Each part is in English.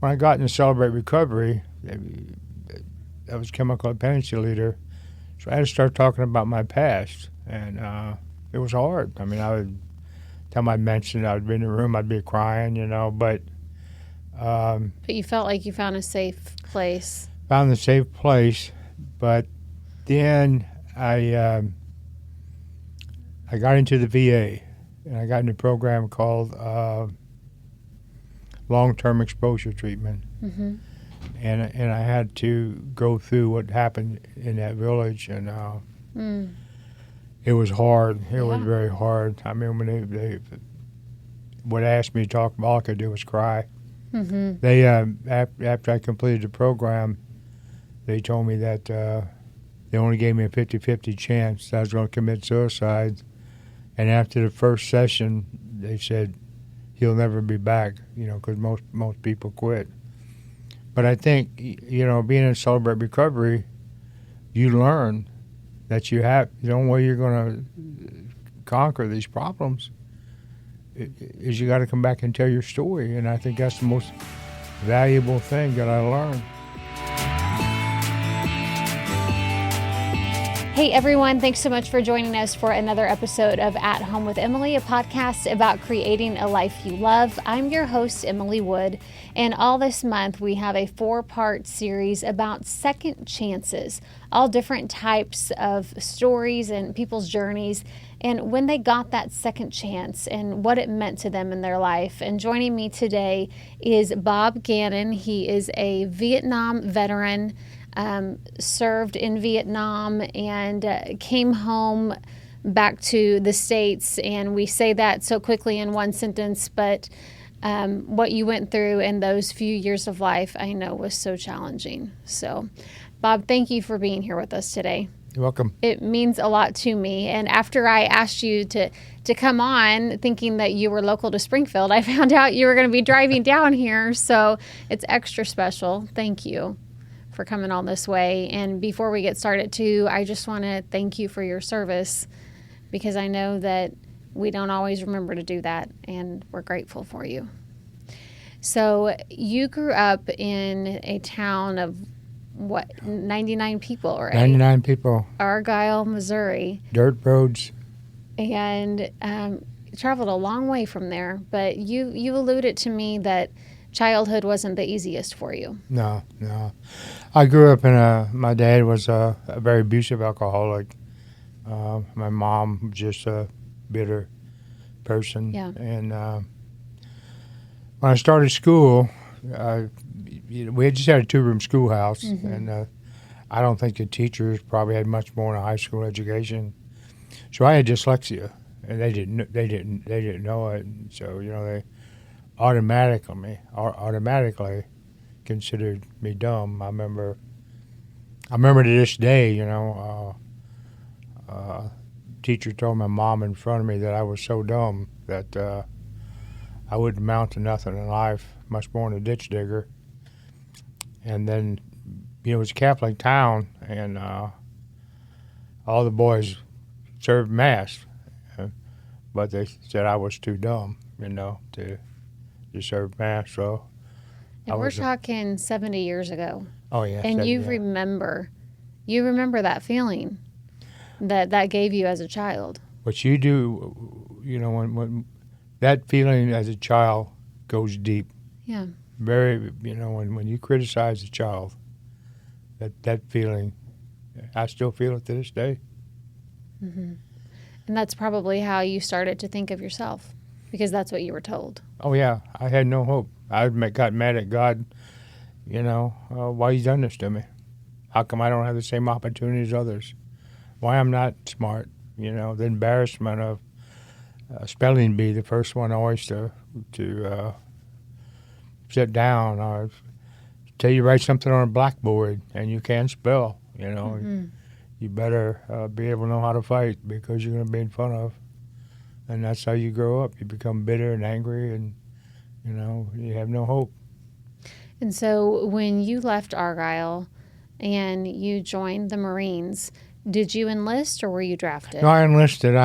when I got into Celebrate Recovery, I was chemical dependency leader, so I had to start talking about my past, and it was hard. I mean, I would time I mentioned I would be in the room, I'd be crying, but But you felt like you found a safe place. found the safe place. But then I got into the VA, and I got into a program called long-term exposure treatment. Mm-hmm. And I had to go through what happened in that village, and it was hard. It was very hard. I mean, when they would ask me to talk, all I could do was cry. Mm-hmm. They after I completed the program, they told me that they only gave me a 50-50 chance that I was going to commit suicide. And after the first session, they said he'll never be back, because most people quit. But I think, being in Celebrate Recovery, you learn that the only way you're going to conquer these problems is you got to come back and tell your story. And I think that's the most valuable thing that I learned. Hey everyone, thanks so much for joining us for another episode of At Home with Emily, a podcast about creating a life you love. I'm your host, Emily Wood, and all this month we have a 4-part series about second chances, all different types of stories and people's journeys, and when they got that second chance and what it meant to them in their life. And joining me today is Bob Gannon. He is a Vietnam veteran, served in Vietnam and came home back to the States. And we say that so quickly in one sentence, but what you went through in those few years of life, I know was so challenging. So, Bob, thank you for being here with us today. You're welcome. It means a lot to me. And after I asked you to come on, thinking that you were local to Springfield, I found out you were going to be driving down here. So it's extra special. Thank you for coming all this way. And before we get started too, I just want to thank you for your service, because I know that we don't always remember to do that, and we're grateful for you. So you grew up in a town of 99 people, right? 99 people. Argyle, Missouri. Dirt roads. And traveled a long way from there, but you alluded to me that childhood wasn't the easiest for you. No. I grew up my dad was a very abusive alcoholic. My mom was just a bitter person. Yeah. And when I started school, we just had a 2-room schoolhouse, and I don't think the teachers probably had much more than a high school education. So I had dyslexia, and they didn't know it. And so they automatically considered me dumb. I remember to this day, teacher told my mom in front of me that I was so dumb that I wouldn't amount to nothing in life, much more than a ditch digger. And then, it was a Catholic town, and all the boys served Mass, but they said I was too dumb, to serve Mass. So, and we're talking 70 years ago. Oh yeah. And you remember that feeling that gave you as a child. What you do, when that feeling as a child goes deep. Yeah. Very, when you criticize a child, that feeling, I still feel it to this day. Mm-hmm. And that's probably how you started to think of yourself, because that's what you were told. Oh yeah, I had no hope. I got mad at God, why you done this to me? How come I don't have the same opportunity as others? Why I'm not smart? The embarrassment of spelling bee, the first one always to sit down or tell you write something on a blackboard and you can't spell, You better be able to know how to fight, because you're going to be made fun of. And that's how you grow up. You become bitter and angry, and, you have no hope. And so when you left Argyle and you joined the Marines, did you enlist or were you drafted? No, I enlisted.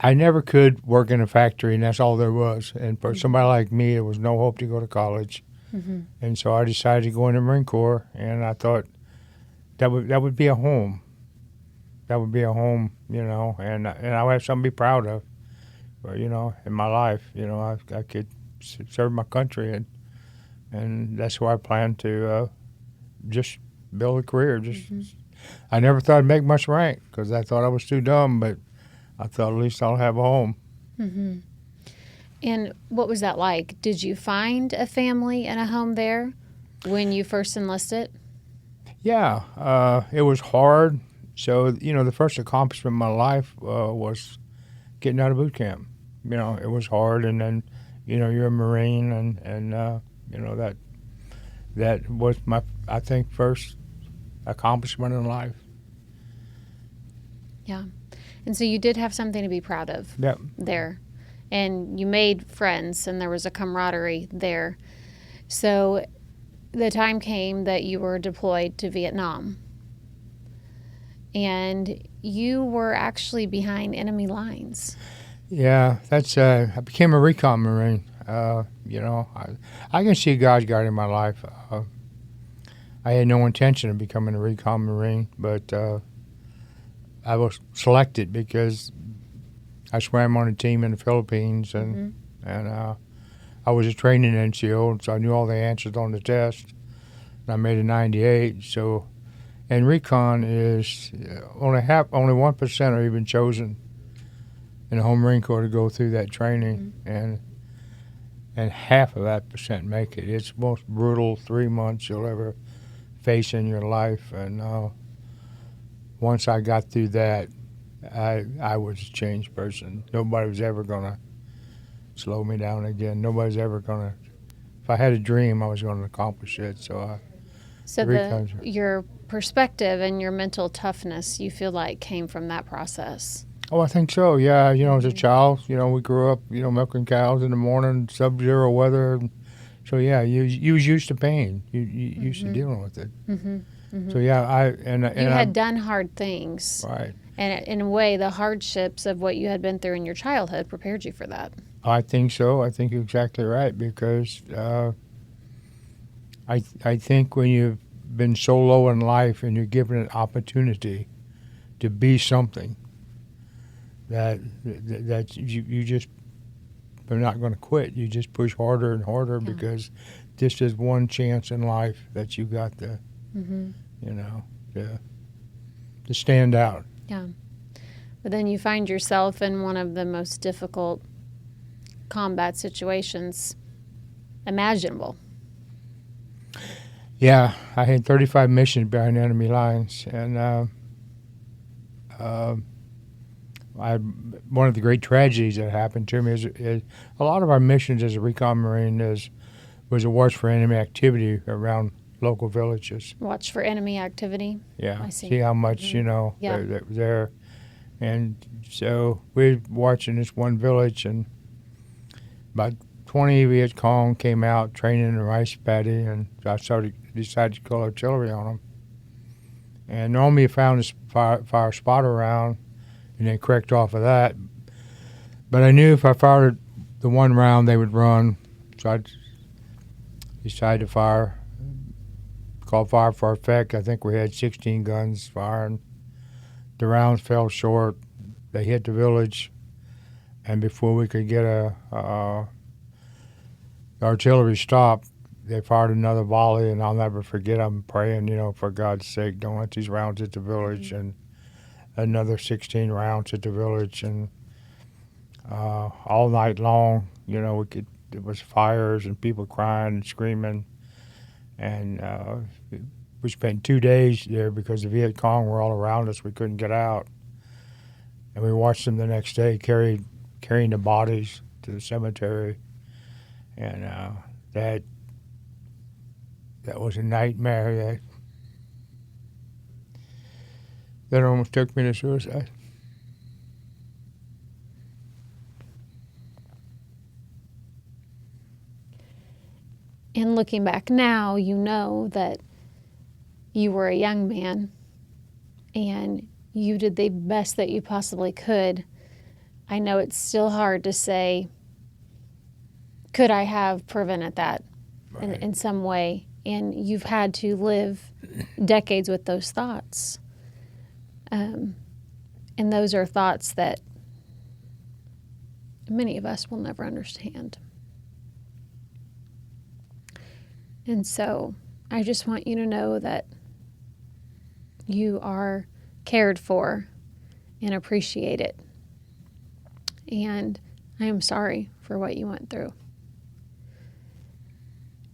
I never could work in a factory, and that's all there was. And for somebody like me, there was no hope to go to college. Mm-hmm. And so I decided to go in the Marine Corps, and I thought that would be a home. That would be a home, and I would have something to be proud of, in my life. I could serve my country, and that's why I plan to just build a career. I never thought I'd make much rank because I thought I was too dumb, but I thought at least I'll have a home. Mm-hmm. And what was that like? Did you find a family and a home there when you first enlisted? Yeah, it was hard. So, the first accomplishment in my life was getting out of boot camp. It was hard, and then, you're a Marine, and that was my, I think, first accomplishment in life. Yeah. And so you did have something to be proud of there. And you made friends, and there was a camaraderie there. So the time came that you were deployed to Vietnam. And you were actually behind enemy lines. Yeah, I became a Recon Marine. I can see God's guiding my life. I had no intention of becoming a Recon Marine, but I was selected because I swam on a team in the Philippines, and I was a training NCO, so I knew all the answers on the test. And I made a 98. So, and Recon is only 1% are even chosen in the Home Marine Corps to go through that training, and half of that percent make it. It's the most brutal 3 months you'll ever face in your life, and once I got through that, I was a changed person. Nobody was ever going to slow me down again. Nobody's ever going to. If I had a dream, I was going to accomplish it. So your perspective and your mental toughness, you feel like, came from that process. Oh, I think so. Yeah, as a child, we grew up, milking cows in the morning, sub-zero weather. So yeah, you was used to pain. You used to dealing with it. Mm-hmm. Mm-hmm. So yeah, you had done hard things, right? And in a way, the hardships of what you had been through in your childhood prepared you for that. I think so. I think you're exactly right, because I think when you've been so low in life and you're given an opportunity to be something, that you just are not going to quit. You just push harder and harder, because this is one chance in life that you got to, to stand out. Yeah. But then you find yourself in one of the most difficult combat situations imaginable. Yeah, I had 35 missions behind enemy lines, and one of the great tragedies that happened to me is a lot of our missions as a Recon Marine was a watch for enemy activity around local villages. Watch for enemy activity? Yeah. I see how much, they're there. And so we're watching this one village, and about 20 Viet Cong came out training in a rice paddy, and I decided to call artillery on them. And normally you found this fire spot around, and then correct off of that. But I knew if I fired the one round, they would run. So I decided to call fire for effect. I think we had 16 guns firing. The rounds fell short. They hit the village, and before we could get the artillery stopped, they fired another volley, and I'll never forget. I'm praying, for God's sake, don't let these rounds hit the village. And another 16 rounds hit the village, and all night long, there was fires and people crying and screaming, and we spent 2 days there because the Viet Cong were all around us. We couldn't get out, and we watched them the next day carrying the bodies to the cemetery, and that was a nightmare. That almost took me to suicide. And looking back now, you know that you were a young man and you did the best that you possibly could. I know it's still hard to say, could I have prevented that in some way? And you've had to live decades with those thoughts. And those are thoughts that many of us will never understand. And so I just want you to know that you are cared for and appreciated. And I am sorry for what you went through.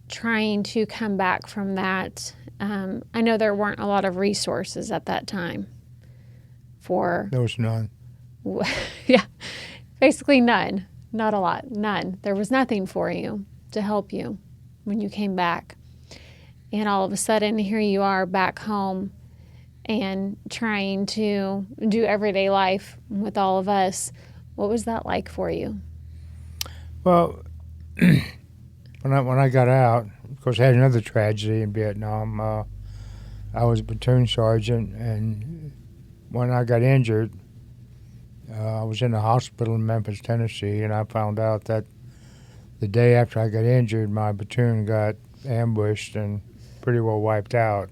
Trying to come back from that, I know there weren't a lot of resources at that time for... There was none. Yeah, basically none. Not a lot. None. There was nothing for you to help you when you came back. And all of a sudden, here you are back home and trying to do everyday life with all of us. What was that like for you? Well, when I got out, of course, I had another tragedy in Vietnam. I was a platoon sergeant, and when I got injured, I was in the hospital in Memphis, Tennessee, and I found out that the day after I got injured, my platoon got ambushed and pretty well wiped out.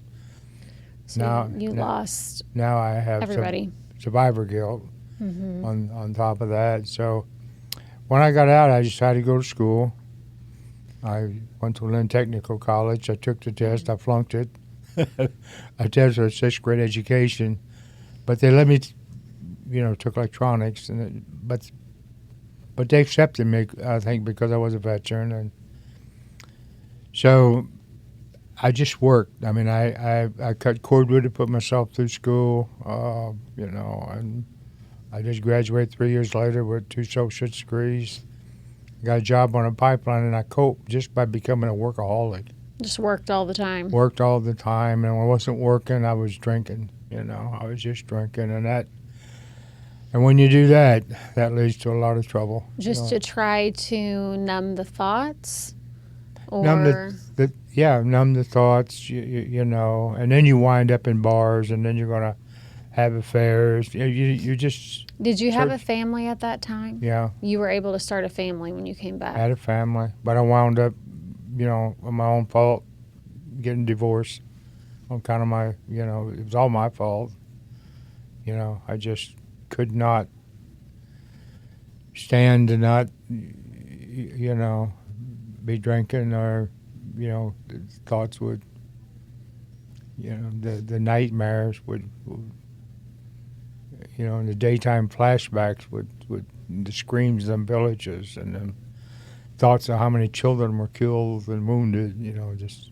So you lost now I have everybody. Survivor guilt on top of that. So when I got out, I decided to go to school. I went to Lynn Technical College. I took the test. I flunked it. I tested for 6th grade education, but they let me, took electronics, but they accepted me, I think, because I was a veteran, and so I just worked. I mean, I cut cordwood to put myself through school, and I just graduated 3 years later with 2 associate's degrees. Got a job on a pipeline, and I coped just by becoming a workaholic. Just worked all the time. Worked all the time, and when I wasn't working, I was drinking. I was just drinking, and when you do that, that leads to a lot of trouble. Just to try to numb the thoughts, or numb the thoughts, and then you wind up in bars, and then you're gonna have affairs. You just. Did you have a family at that time? Yeah. You were able to start a family when you came back. I had a family, but I wound up, on my own fault, getting divorced. On kind of my, it was all my fault. I just could not stand to not, be drinking, or, the thoughts would, the nightmares would in the daytime flashbacks would the screams of them villages, and the thoughts of how many children were killed and wounded, just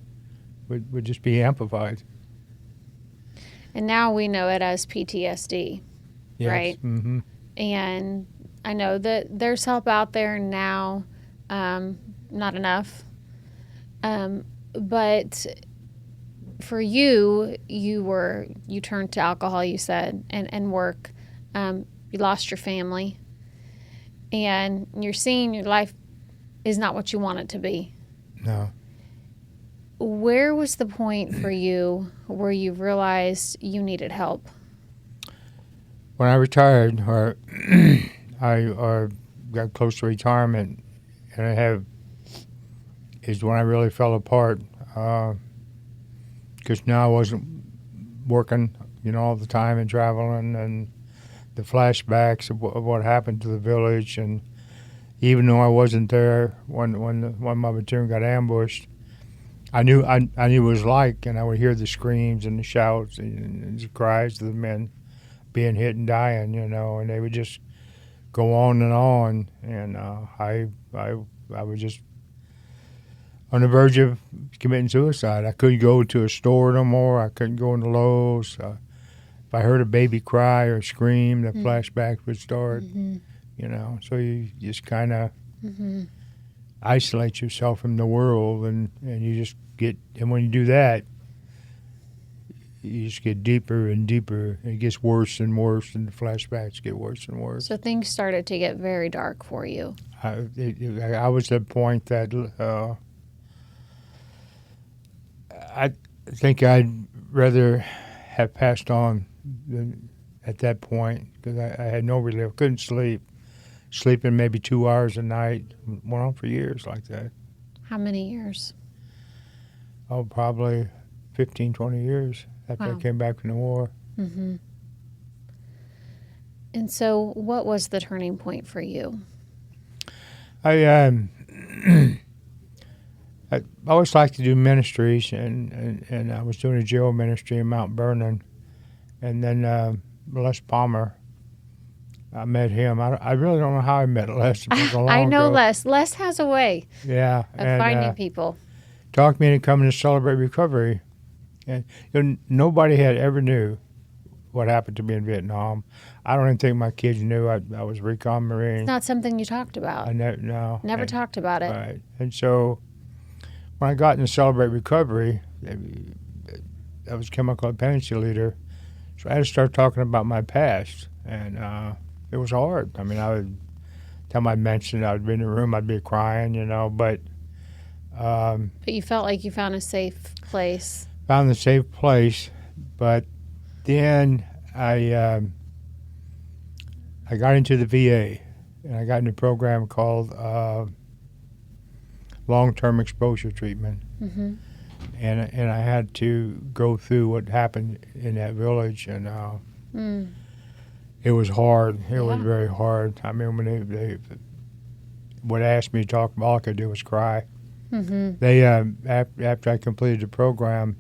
would just be amplified. And now we know it as PTSD, yes. Right? Mm-hmm. And I know that there's help out there now, not enough. But for you turned to alcohol, you said, and work. You lost your family, and you're seeing your life is not what you want it to be. No. Where was the point for you where you realized you needed help? When I retired, or I got close to retirement, and is when I really fell apart. Because now I wasn't working, all the time and traveling, and the flashbacks of what happened to the village, and even though I wasn't there when my platoon got ambushed, I knew what it was like, and I would hear the screams and the shouts and the cries of the men being hit and dying, and they would just go on, and I was just on the verge of committing suicide. I couldn't go to a store no more. I couldn't go into Lowe's. If I heard a baby cry or scream, the flashback would start. So you just kind of isolate yourself from the world, and you just get. And when you do that, you just get deeper and deeper. It gets worse and worse, and the flashbacks get worse and worse. So things started to get very dark for you. I was at the point that. I think I'd rather have passed on at that point, because I had no relief. Couldn't sleep. sleeping maybe 2 hours a night. Went on for years like that. How many years? Oh, probably 15, 20 years after I Wow. came back from the war. Mm-hmm. And so what was the turning point for you? I I always liked to do ministries, and I was doing a jail ministry in Mount Vernon. And then Les Palmer, I met him. I really don't know how I met Les. It was a long I know ago. Les. Les has a way Yeah, of and finding people. talked me into coming to Celebrate Recovery. And nobody had ever knew what happened to me in Vietnam. I don't even think my kids knew I was Recon Marine. It's not something you talked about. No. Never talked about it. Right. And so when I got into Celebrate Recovery, I was chemical dependency leader. So I had to start talking about my past. And it was hard. I mean, time I mentioned I'd be in the room, I'd be crying, but But you felt like you found a safe place. found the safe place. But then I got into the VA, and I got in a program called long-term exposure treatment. Mm-hmm. And I had to go through what happened in that village, and it was hard. It was very hard. I mean, when they would ask me to talk, all I could do was cry. Mm-hmm. They after I completed the program,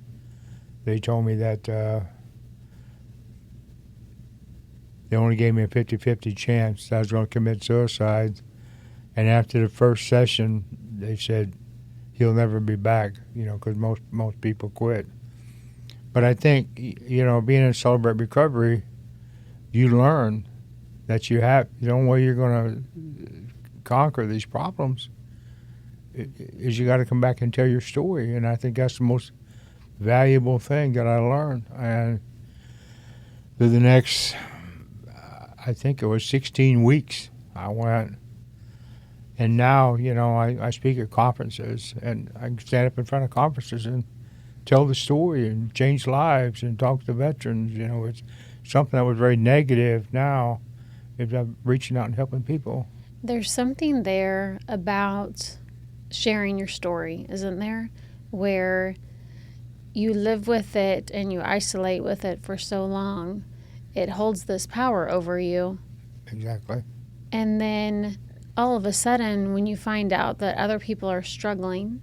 they told me that they only gave me a 50-50 chance that I was going to commit suicide. And after the first session, they said he'll never be back, because most people quit. But I think, being in Celebrate Recovery, you learn that the only way you're going to conquer these problems is you got to come back and tell your story. And I think that's the most valuable thing that I learned. And for the next, I think it was 16 weeks, I went. And now, I speak at conferences, and I can stand up in front of conferences and tell the story and change lives and talk to veterans. It's something that was very negative. Now I'm reaching out and helping people. There's something there about sharing your story, isn't there? Where you live with it and you isolate with it for so long, it holds this power over you. Exactly. And then all of a sudden, when you find out that other people are struggling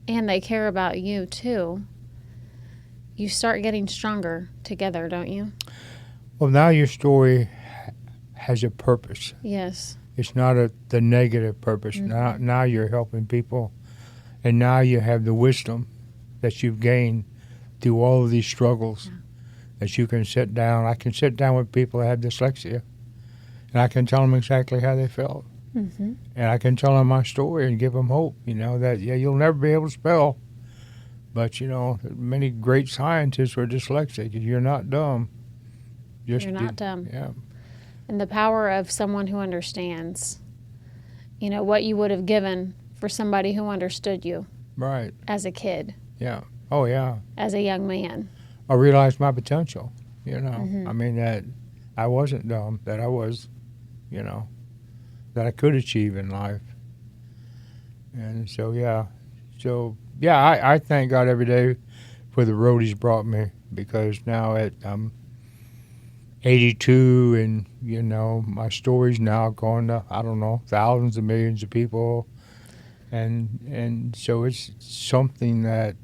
and they care about you too, you start getting stronger together, don't you? Well, now your story has a purpose. Yes. It's not the negative purpose. Mm-hmm. Now you're helping people, and now you have the wisdom that you've gained through all of these struggles, that you can sit down. I can sit down with people that have dyslexia, and I can tell them exactly how they felt. Mm-hmm. And I can tell them my story and give them hope, that, you'll never be able to spell. But, many great scientists were dyslexic. You're not dumb. You're not dumb. Yeah. And the power of someone who understands, what you would have given for somebody who understood you. Right. As a kid. Yeah. Oh, yeah. As a young man. I realized my potential, Mm-hmm. I mean, that I wasn't dumb, that I was, that I could achieve in life. And so, yeah. I thank God every day for the road He's brought me, because now I'm 82, and, my story's now going to, I don't know, thousands of millions of people. And so it's something that,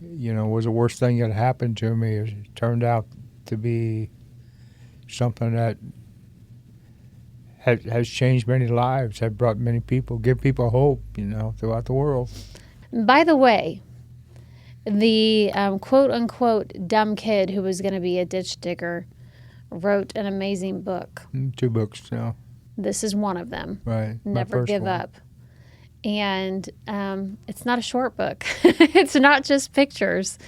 was the worst thing that happened to me. It turned out to be something that has changed many lives, have brought many people, give people hope, throughout the world. By the way, the quote-unquote dumb kid who was going to be a ditch digger wrote an amazing book. 2 books now. This is one of them. Right. Never Give Up. And it's not a short book. It's not just pictures.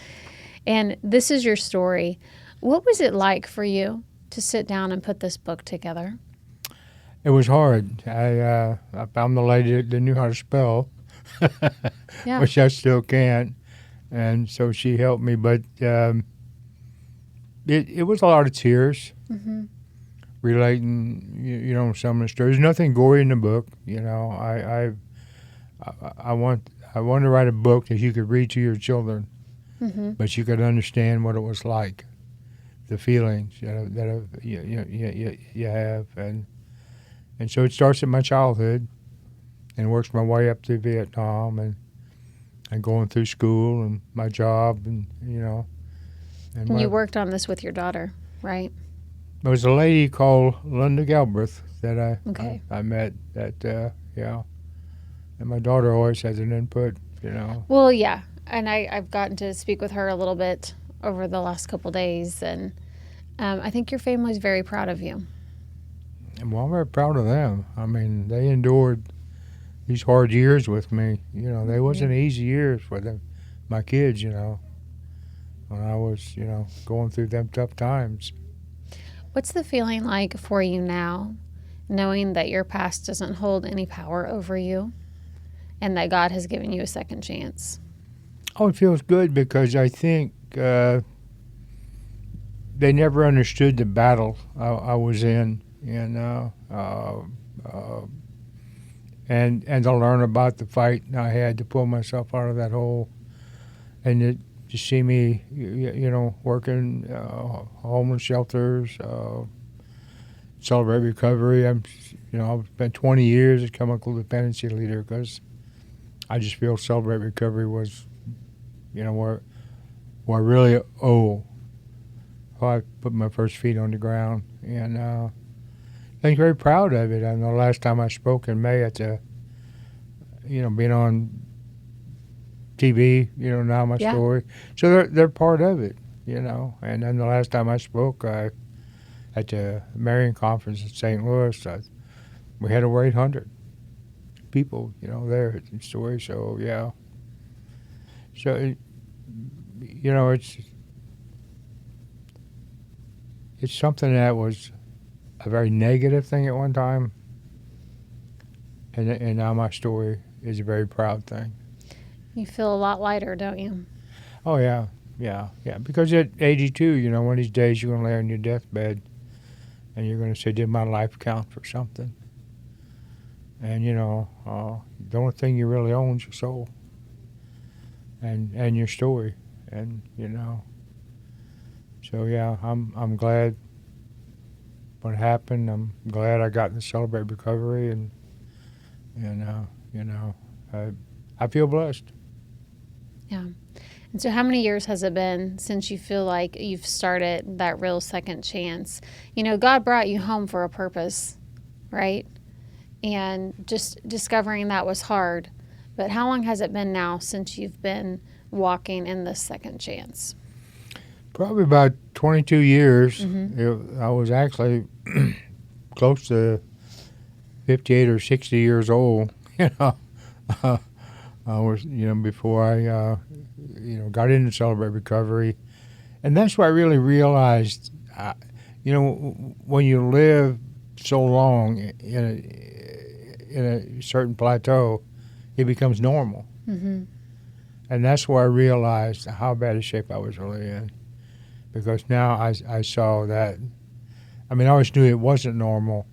And this is your story. What was it like for you to sit down and put this book together? It was hard. I found the lady that knew how to spell, Yeah. which I still can't. And so she helped me. But it was a lot of tears. Mm-hmm. relating, some of the stories. There's nothing gory in the book. I want to write a book that you could read to your children, but you could understand what it was like, the feelings you have, and so it starts at my childhood, and works my way up through Vietnam, and going through school and my job, and And you worked on this with your daughter, right? There was a lady called Linda Galbraith that I met that, and my daughter always has an input, Well, yeah. And I've gotten to speak with her a little bit over the last couple days, and I think your family's very proud of you. And well, I'm very proud of them. I mean, they endured these hard years with me. They wasn't easy years for them, my kids, when I was, going through them tough times. What's the feeling like for you now, knowing that your past doesn't hold any power over you and that God has given you a second chance? Oh, it feels good because I think they never understood the battle I was in, and to learn about the fight I had to pull myself out of that hole, and to see me, working homeless shelters, Celebrate Recovery. I've spent 20 years as chemical dependency leader because I just feel Celebrate Recovery was, where I really owe. I put my first feet on the ground, and I'm very proud of it. I know last time I spoke in May at the, being on TV, now my story. So they're part of it, And then the last time I spoke, at the Marion Conference in St. Louis, we had over 800 people, there at the story. So, yeah. So, it's something that was a very negative thing at one time, and now my story is a very proud thing. You feel a lot lighter, don't you? Oh, yeah. Because at 82, one of these days you're going to lay on your deathbed and you're going to say, did my life count for something? And, the only thing you really own is your soul and your story. And, so, yeah, I'm glad what happened. I'm glad I got to Celebrate Recovery, and I feel blessed. Yeah. And so how many years has it been since you feel like you've started that real second chance? God brought you home for a purpose, right? And just discovering that was hard. But how long has it been now since you've been walking in this second chance? Probably about 22 years. I was actually close to 58 or 60 years old, I was, before I, got into Celebrate Recovery. And that's why I really realized, when you live so long in a certain plateau, it becomes normal. Mm-hmm. And that's where I realized how bad a shape I was really in. Because now I saw that, I always knew it wasn't normal,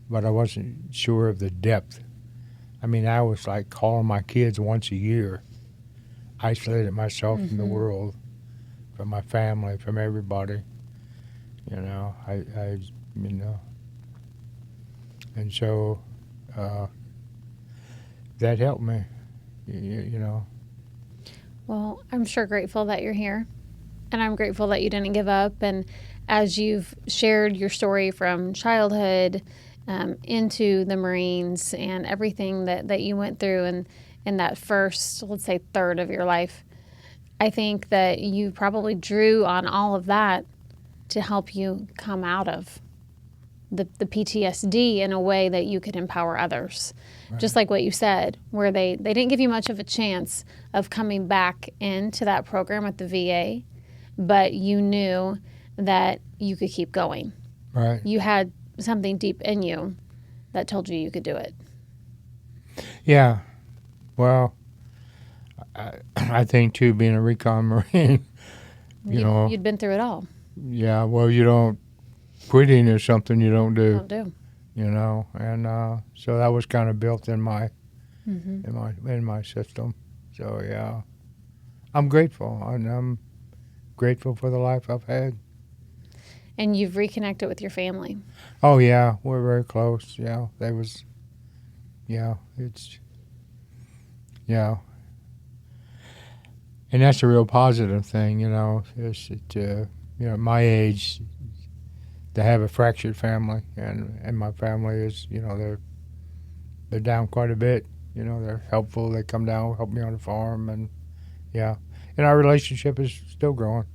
but I wasn't sure of the depth. I was like calling my kids once a year, isolated myself from the world, from my family, from everybody. And so that helped me, Well, I'm sure grateful that you're here, and I'm grateful that you didn't give up. And as you've shared your story from childhood into the Marines and everything that you went through in that first, let's say, third of your life, I think that you probably drew on all of that to help you come out of the PTSD in a way that you could empower others. Right. Just like what you said, where they didn't give you much of a chance of coming back into that program at the VA, but you knew that you could keep going. Right. You had something deep in you that told you you could do it. Yeah. Well, I think, too, being a Recon Marine, You'd been through it all. Yeah, well, you don't quitting is something you don't do. Don't do. And so that was kind of built in my Mm-hmm. in my system. So yeah, I'm grateful, and I'm grateful for the life I've had. And you've reconnected with your family. Oh yeah, we're very close. Yeah, that was. Yeah, it's. Yeah, and that's a real positive thing. Is it? At my age, to have a fractured family, and my family is. They're down quite a bit. They're helpful. They come down, help me on the farm, and yeah, and our relationship is still growing.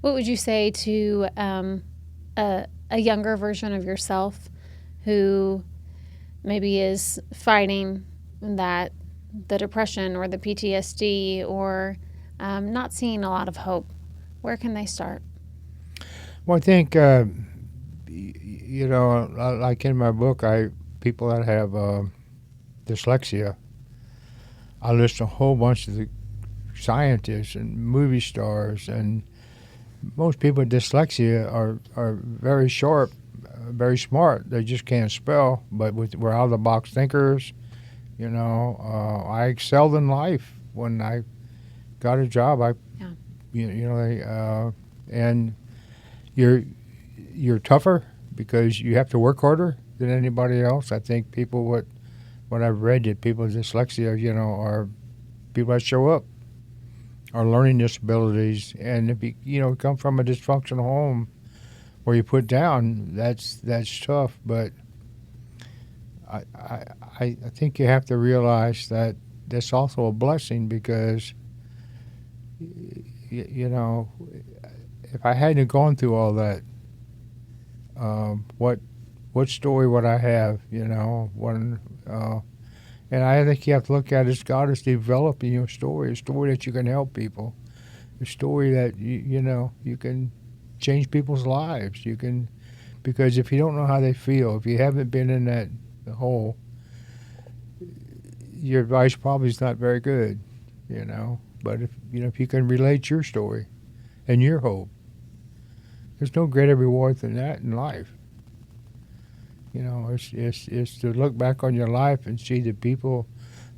What would you say to a younger version of yourself who maybe is fighting the depression or the PTSD or not seeing a lot of hope? Where can they start? Well, I think like in my book, people that have dyslexia, I list a whole bunch of the scientists and movie stars, and most people with dyslexia are very sharp, very smart. They just can't spell, but we're out of the box thinkers. I excelled in life when I got a job. And you're tougher because you have to work harder than anybody else. I think people what I've read that people with dyslexia, are people that show up, are learning disabilities, and if you come from a dysfunctional home where you put down, that's tough. But I think you have to realize that that's also a blessing because if I hadn't gone through all that, what story would I have? And I think you have to look at it as God is developing your story, a story that you can help people, a story that you can change people's lives. Because if you don't know how they feel, if you haven't been in that hole, your advice probably is not very good. But if you can relate your story and your hope, there's no greater reward than that in life. It's to look back on your life and see the people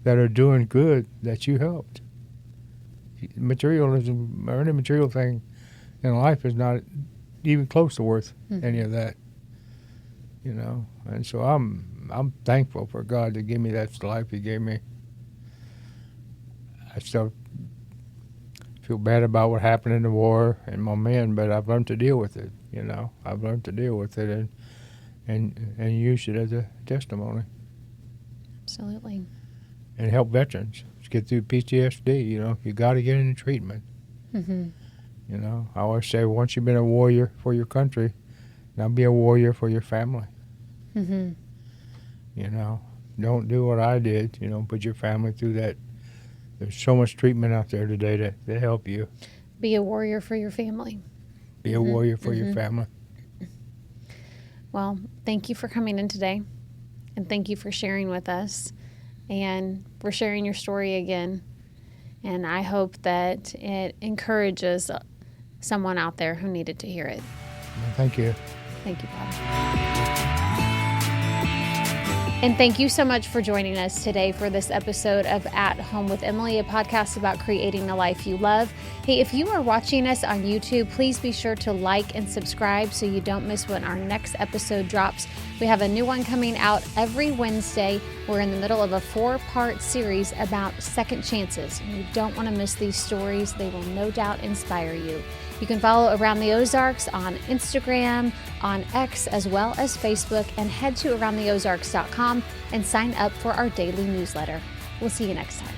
that are doing good that you helped. Materialism or any material thing in life is not even close to worth any of that. And so I'm thankful for God to give me that life He gave me. I still feel bad about what happened in the war and my men, but I've learned to deal with it. I've learned to deal with it and use it as a testimony. Absolutely. And help veterans get through PTSD. You got to get into treatment. Mm-hmm. I always say, once you've been a warrior for your country, now be a warrior for your family. Mm-hmm. Don't do what I did. Put your family through that. There's so much treatment out there today to help you. Be a warrior for your family. Be a warrior for your family. Well, thank you for coming in today, and thank you for sharing with us, and for sharing your story again. And I hope that it encourages someone out there who needed to hear it. Well, thank you. Thank you, Bob. And thank you so much for joining us today for this episode of At Home with Emily, a podcast about creating a life you love. Hey, if you are watching us on YouTube, please be sure to like and subscribe so you don't miss when our next episode drops. We have a new one coming out every Wednesday. We're in the middle of a 4-part series about second chances. You don't want to miss these stories. They will no doubt inspire you. You can follow Around the Ozarks on Instagram, on X, as well as Facebook, and head to aroundtheozarks.com and sign up for our daily newsletter. We'll see you next time.